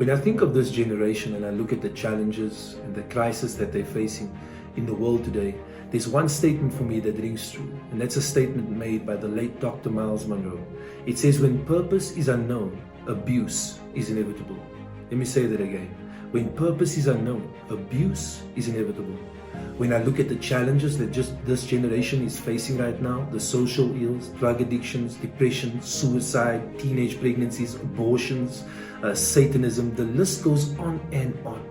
When I think of this generation and I look at the challenges and the crisis that they're facing in the world today, there's one statement for me that rings true, and that's a statement made by the late Dr. Miles Monroe. It says, when purpose is unknown, abuse is inevitable. Let me say that again. When purpose is unknown, abuse is inevitable. When I look at the challenges that this generation is facing right now, the social ills, drug addictions, depression, suicide, teenage pregnancies, abortions, Satanism, the list goes on and on.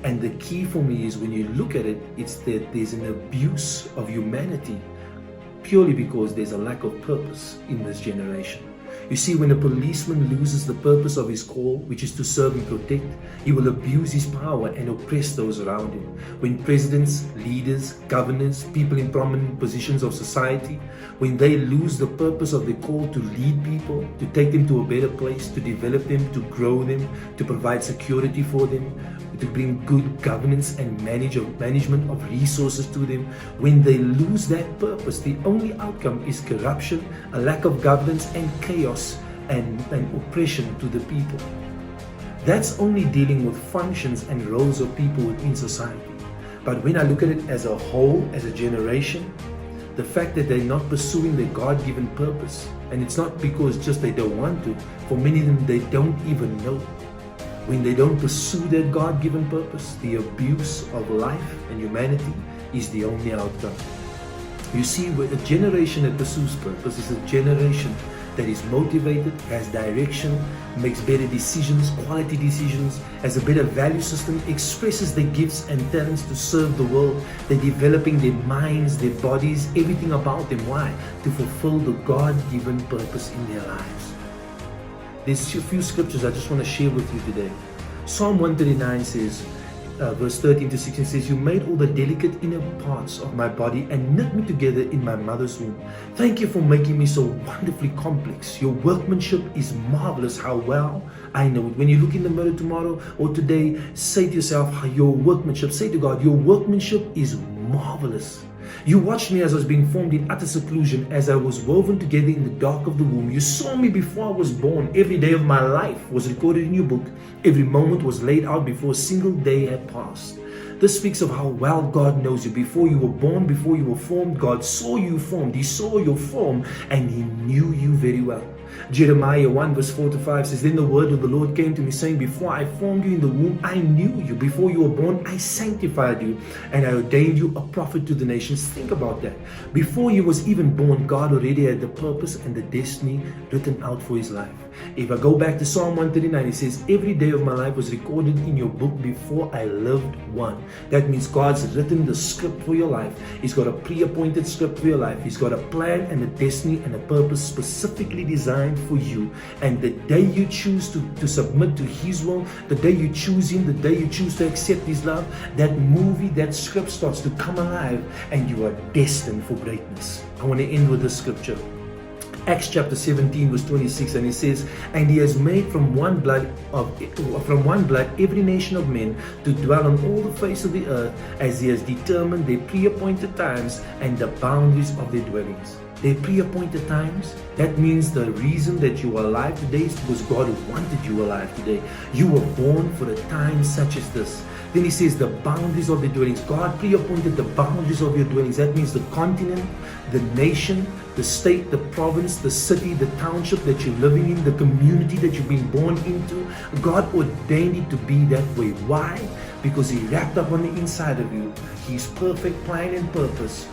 And the key for me is when you look at it, it's that there's an abuse of humanity purely because there's a lack of purpose in this generation. You see, when a policeman loses the purpose of his call, which is to serve and protect, he will abuse his power and oppress those around him. When presidents, leaders, governors, people in prominent positions of society, when they lose the purpose of their call to lead people, to take them to a better place, to develop them, to grow them, to provide security for them, to bring good governance and management of resources to them, when they lose that purpose, the only outcome is corruption, a lack of governance, and chaos and oppression to the people. That's only dealing with functions and roles of people within society. But when I look at it as a whole, as a generation, the fact that they're not pursuing their God-given purpose, and it's not because just they don't want to, for many of them they don't even know. When they don't pursue their God-given purpose, the abuse of life and humanity is the only outcome. You see, a generation that pursues purpose is a generation that is motivated, has direction, makes better decisions, quality decisions, has a better value system, expresses their gifts and talents to serve the world. They're developing their minds, their bodies, everything about them. Why? To fulfill the God-given purpose in their lives. There's a few scriptures I just want to share with you today. Psalm 139 says, verse 13 to 16 says, you made all the delicate inner parts of my body and knit me together in my mother's womb. Thank you for making me so wonderfully complex. Your workmanship is marvelous. How well I know it. When you look in the mirror tomorrow or today, say to yourself, your workmanship, say to God, your workmanship is marvelous. You watched me as I was being formed in utter seclusion, as I was woven together in the dark of the womb. You saw me before I was born. Every day of my life was recorded in your book. Every moment was laid out before a single day had passed. This speaks of how well God knows you. Before you were born, before you were formed, God saw you formed. He saw your form and He knew you very well. Jeremiah 1 verse 4 to 5 says, then the word of the Lord came to me saying, before I formed you in the womb, I knew you. Before you were born, I sanctified you and I ordained you a prophet to the nations. Think about that. Before he was even born, God already had the purpose and the destiny written out for his life. If I go back to Psalm 139, it says, every day of my life was recorded in your book before I lived one. That means God's written the script for your life. He's got a pre-appointed script for your life. He's got a plan and a destiny and a purpose specifically designed for you. And the day you choose to submit to His will, the day you choose Him, the day you choose to accept His love, that movie, that script starts to come alive and you are destined for greatness. I want to end with this scripture. Acts chapter 17 verse 26, and it says, and He has made from one blood every nation of men to dwell on all the face of the earth, as He has determined their pre-appointed times and the boundaries of their dwellings. Their pre-appointed times, that means the reason that you are alive today is because God wanted you alive today. You were born for a time such as this. Then He says the boundaries of the dwellings. God pre-appointed the boundaries of your dwellings. That means the continent, the nation, the state, the province, the city, the township that you're living in, the community that you've been born into. God ordained it to be that way. Why? Because He wrapped up on the inside of you His perfect plan and purpose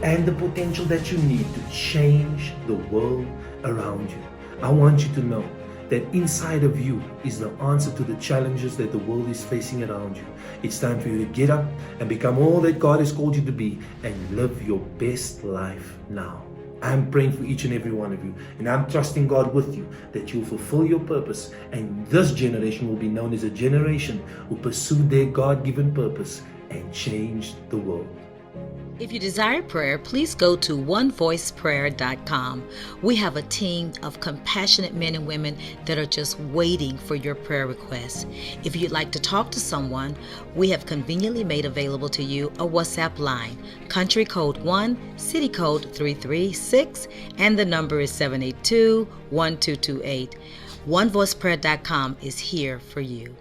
and the potential that you need to change the world around you. I want you to know that inside of you is the answer to the challenges that the world is facing around you. It's time for you to get up and become all that God has called you to be and live your best life now. I'm praying for each and every one of you, and I'm trusting God with you that you'll fulfill your purpose, and this generation will be known as a generation who pursued their God-given purpose and changed the world. If you desire prayer, please go to onevoiceprayer.com. We have a team of compassionate men and women that are just waiting for your prayer requests. If you'd like to talk to someone, we have conveniently made available to you a WhatsApp line, country code 1, city code 336, and the number is 782-1228. OneVoicePrayer.com is here for you.